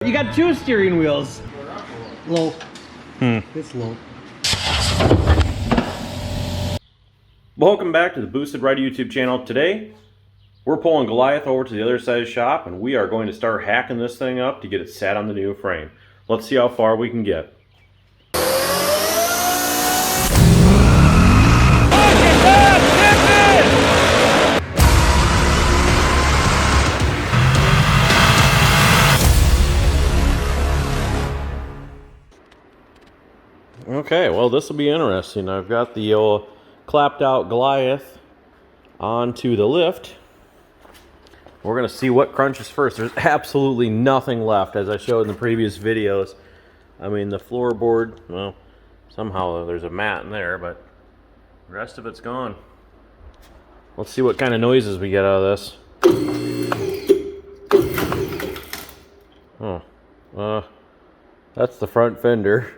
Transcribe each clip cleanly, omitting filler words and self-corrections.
You got 2 steering wheels. Low. It's low. Welcome back to the Boosted Ride YouTube channel. Today, we're pulling Goliath over to the other side of the shop, and we are going to start hacking this thing up to get it sat on the new frame. Let's see how far we can get. Okay, well, this will be interesting. I've got the old clapped out Goliath onto the lift. We're going to see what crunches first. There's absolutely nothing left, as I showed in the previous videos. I mean, the floorboard, well, somehow there's a mat in there, but the rest of it's gone. Let's see what kind of noises we get out of this. Oh, that's the front fender.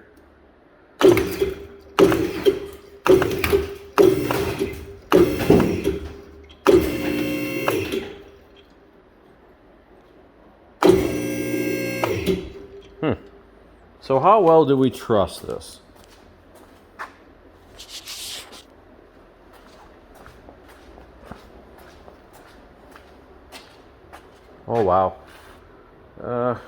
So how well do we trust this? Oh wow. Well,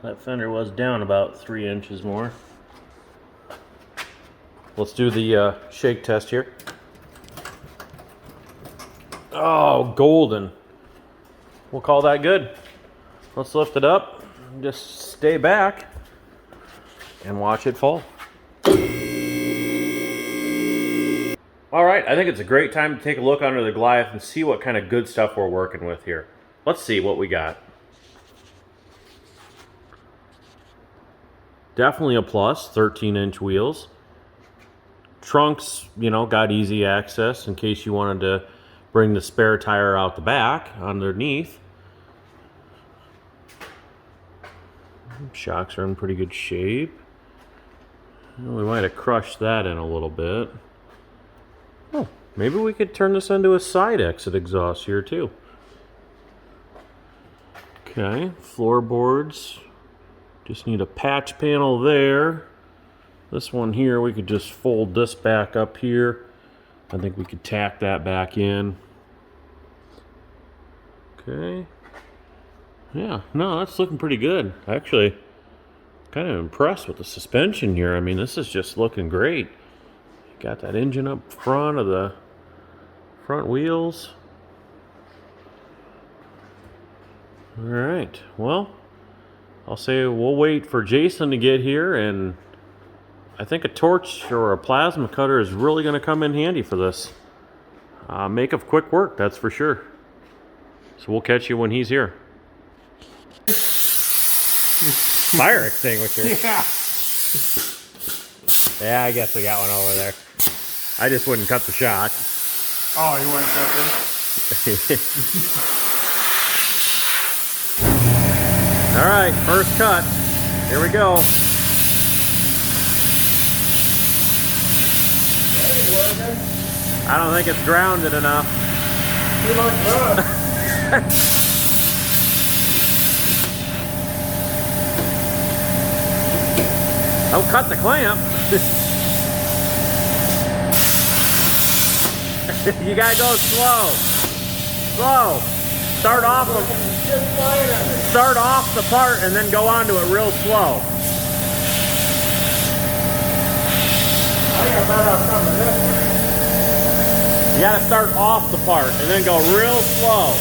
that fender was down about 3 inches more. Let's do the shake test here. Oh, golden. We'll call that good. Let's lift it up. Just stay back and watch it fall. All right, I think it's a great time to take a look under the Goliath and see what kind of good stuff we're working with here. Let's see what we got. Definitely a plus, 13-inch wheels. Trunks, you know, got easy access in case you wanted to bring the spare tire out the back underneath. Shocks are in pretty good shape. We might have crushed that in a little bit. Oh, maybe we could turn this into a side exit exhaust here too. Okay, floorboards. Just need a patch panel there. This one here, we could just fold this back up here. I think we could tack that back in. Okay. Yeah, no, that's looking pretty good. Actually, kind of impressed with the suspension here. I mean, this is just looking great. Got that engine up front of the front wheels. All right, well, I'll say we'll wait for Jason to get here, and I think a torch or a plasma cutter is really going to come in handy for this. Make of quick work, that's for sure. So we'll catch you when he's here. Fire extinguisher. Yeah, I guess we got one over there. I just wouldn't cut the shock. Oh, you wouldn't cut this? All right, first cut. Here we go. I don't think it's grounded enough. You like that? Don't cut the clamp. You gotta go slow. Slow. Start off the part and then go onto it real slow. I got better coming this way. You gotta start off the part and then go real slow.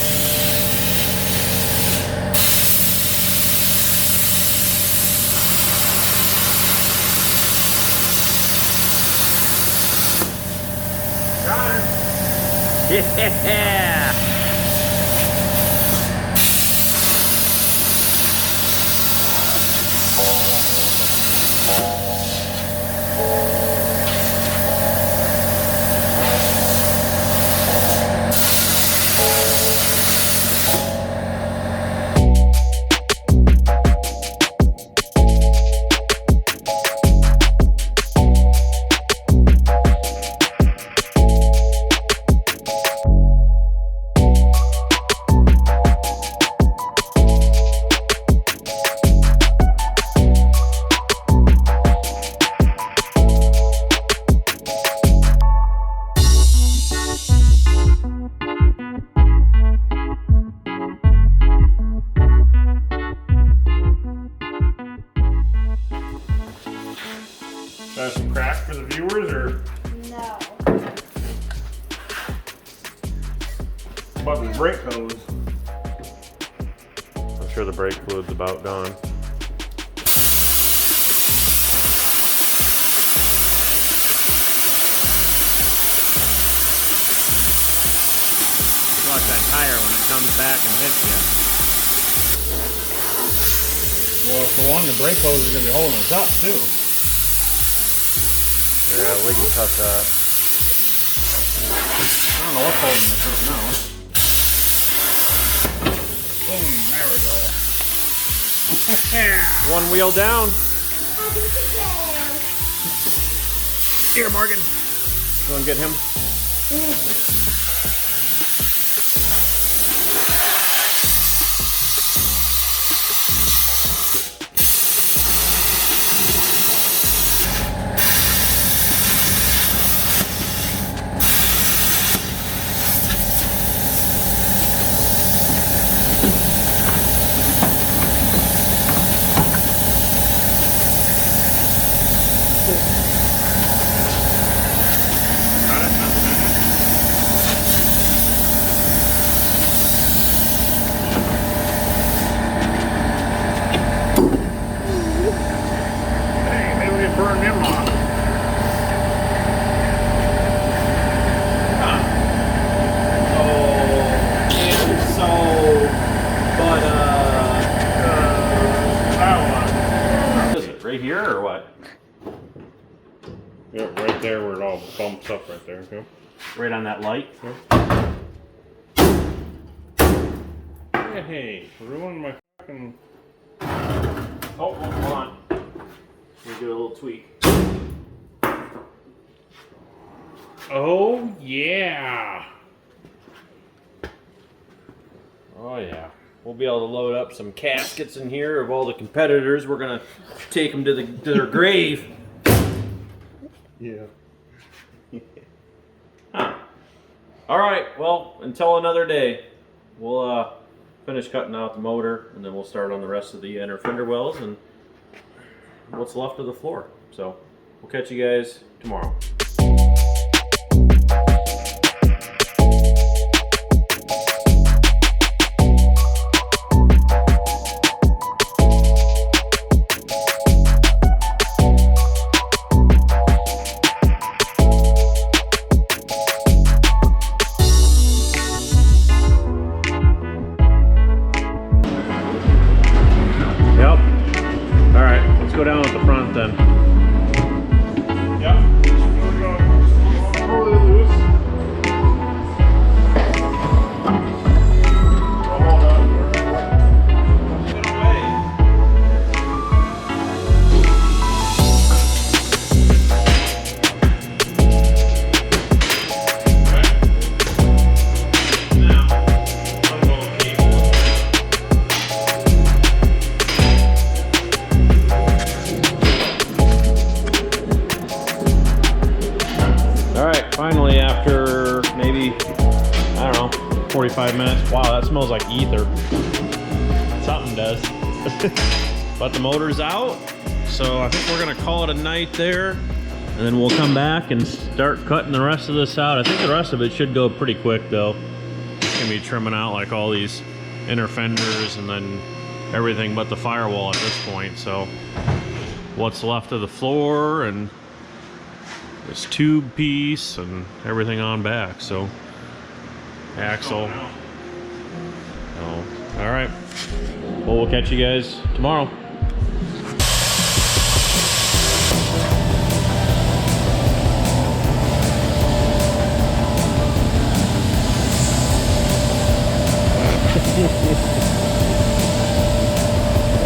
Yeah! sure the brake fluid's about gone. Watch that tire when it comes back and hits you. Well, for one, the brake hose is going to be holding us up, too. Yeah, we can cut that. I don't know what's holding us up now. Boom, there we go. One wheel down. Here, Morgan. You want to get him? Yep, right there where it all bumps up right there. Yep. Right on that light? Hey, ruined my fucking... Oh, hold on. Let me do a little tweak. Oh, yeah. Oh, yeah. We'll be able to load up some caskets in here of all the competitors. We're going to take them to their grave. Yeah. Huh. All right, well, until another day, we'll finish cutting out the motor, and then we'll start on the rest of the inner fender wells and what's left of the floor. So we'll catch you guys tomorrow. Go down at the front then. Yep. Totally loose. Hold on. Get away. Now, unroll the cable. Finally, after maybe, I don't know, 45 minutes. Wow, that smells like ether. Something does. But the motor's out, so I think we're gonna call it a night there. And then we'll come back and start cutting the rest of this out. I think the rest of it should go pretty quick though. It's gonna be trimming out like all these inner fenders and then everything but the firewall at this point. So what's left of the floor and this tube piece and everything on back, so axle. Oh, all right. Well, we'll catch you guys tomorrow.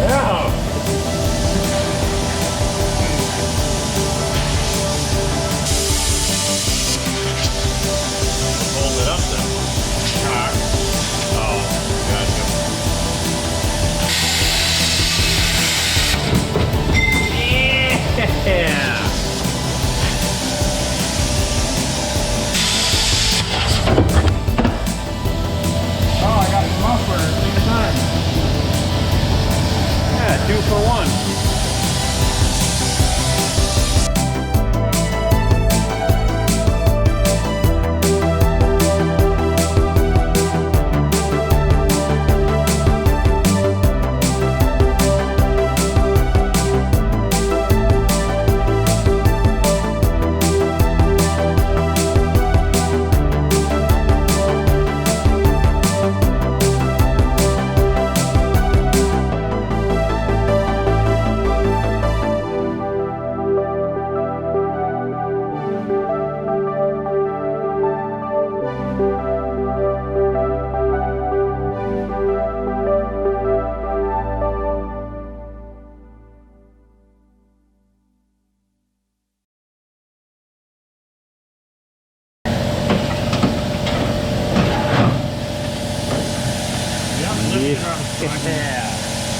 Yeah.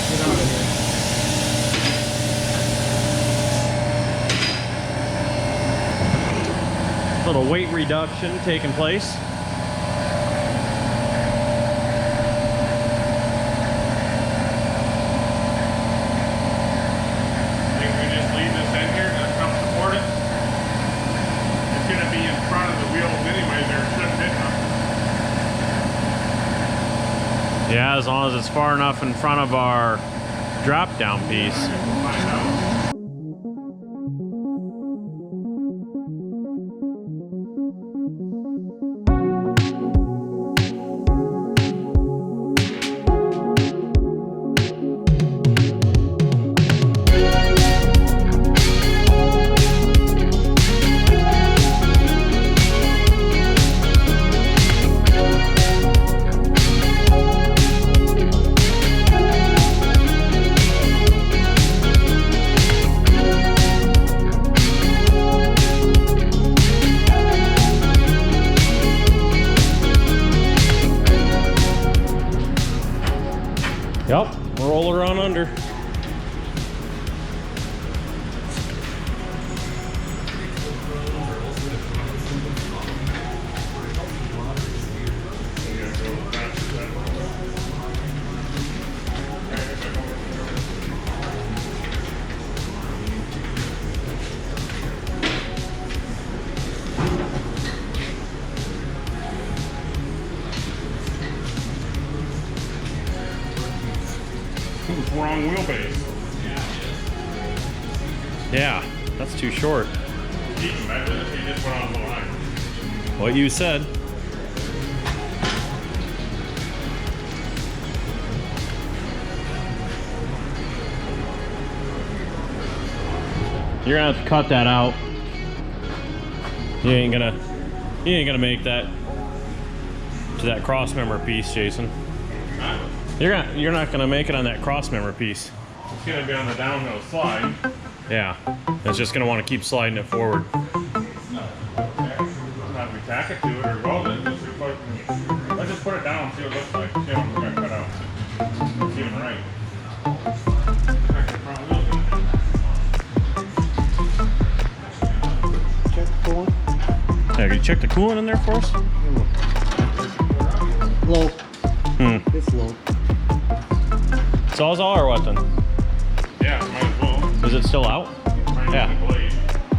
Get out of here. Little weight reduction taking place. Think we just leave this in here and come support it? It's gonna be in front of the wheels anyway, there shouldn't hit nothing. Yeah, as long as it's far enough in front of our drop down piece. We'll find out. Yep, roll her on under. Wrong wheelbase. Yeah, that's too short. He just went on the line. What you said. You're gonna have to cut that out. You ain't gonna make that to that cross member piece, Jason. You're not gonna make it on that cross member piece. It's gonna be on the downhill slide. Yeah, it's just gonna want to keep sliding it forward. Not we tack it to it or weld it. Let's just put it down and see what it looks like. See what we're gonna cut out. It's even right. Check the coolant. Yeah, can you check the coolant in there for us? Low. It's low. Sawzall or what then? Yeah, might as well. Is it still out? Might Yeah. use the blade.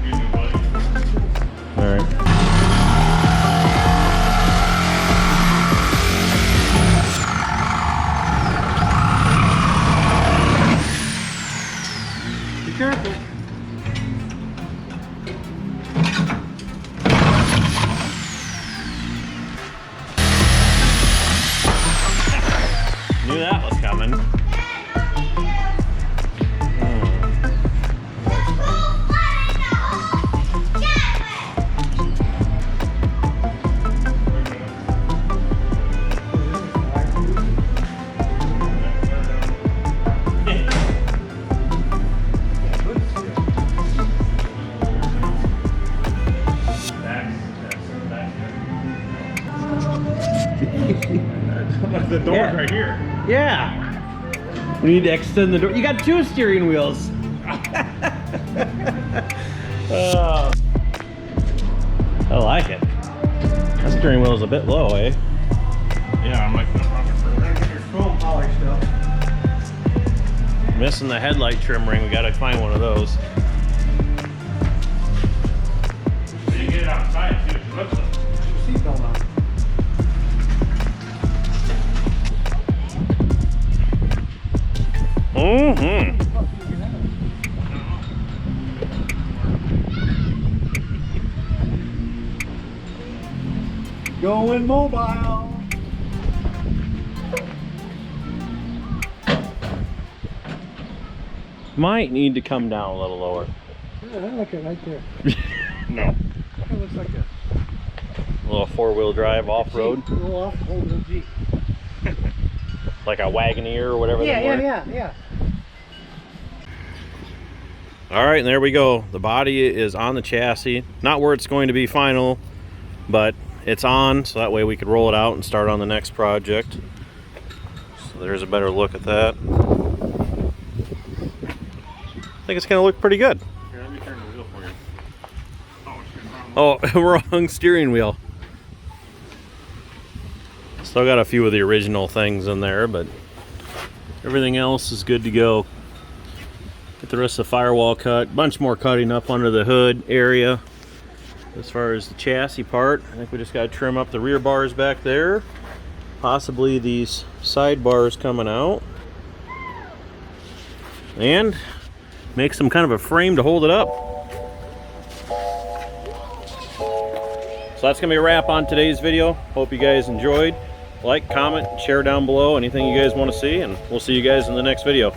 Use the blade. All right. Be careful. Knew that was coming. The door's right here. Yeah. We need to extend the door. You got 2 steering wheels. I like it. That steering wheel is a bit low, eh? Yeah, I'm like, Your chrome polished up. Missing the headlight trim ring. We gotta find one of those. so you get it outside, see what it looks like. Seatbelt on. Mm-hmm. Going mobile. Might need to come down a little lower. Yeah, I like it right there. No. It looks like a A little 4-wheel drive off-road. Jeep. A little off-road little Jeep. Like a Wagoneer or whatever. Yeah. All right, and there we go. The body is on the chassis. Not where it's going to be final, but it's on, so that way we could roll it out and start on the next project. So there's a better look at that. think it's gonna look pretty good. Here, let me turn the wheel for you. Oh, shit, wrong one. Oh, wrong steering wheel. Still got a few of the original things in there, but everything else is good to go. Get the rest of the firewall cut. Bunch more cutting up under the hood area. As far as the chassis part, I think we just got to trim up the rear bars back there. Possibly these side bars coming out. And make some kind of a frame to hold it up. So that's going to be a wrap on today's video. Hope you guys enjoyed. Like, comment, share down below anything you guys want to see, and we'll see you guys in the next video.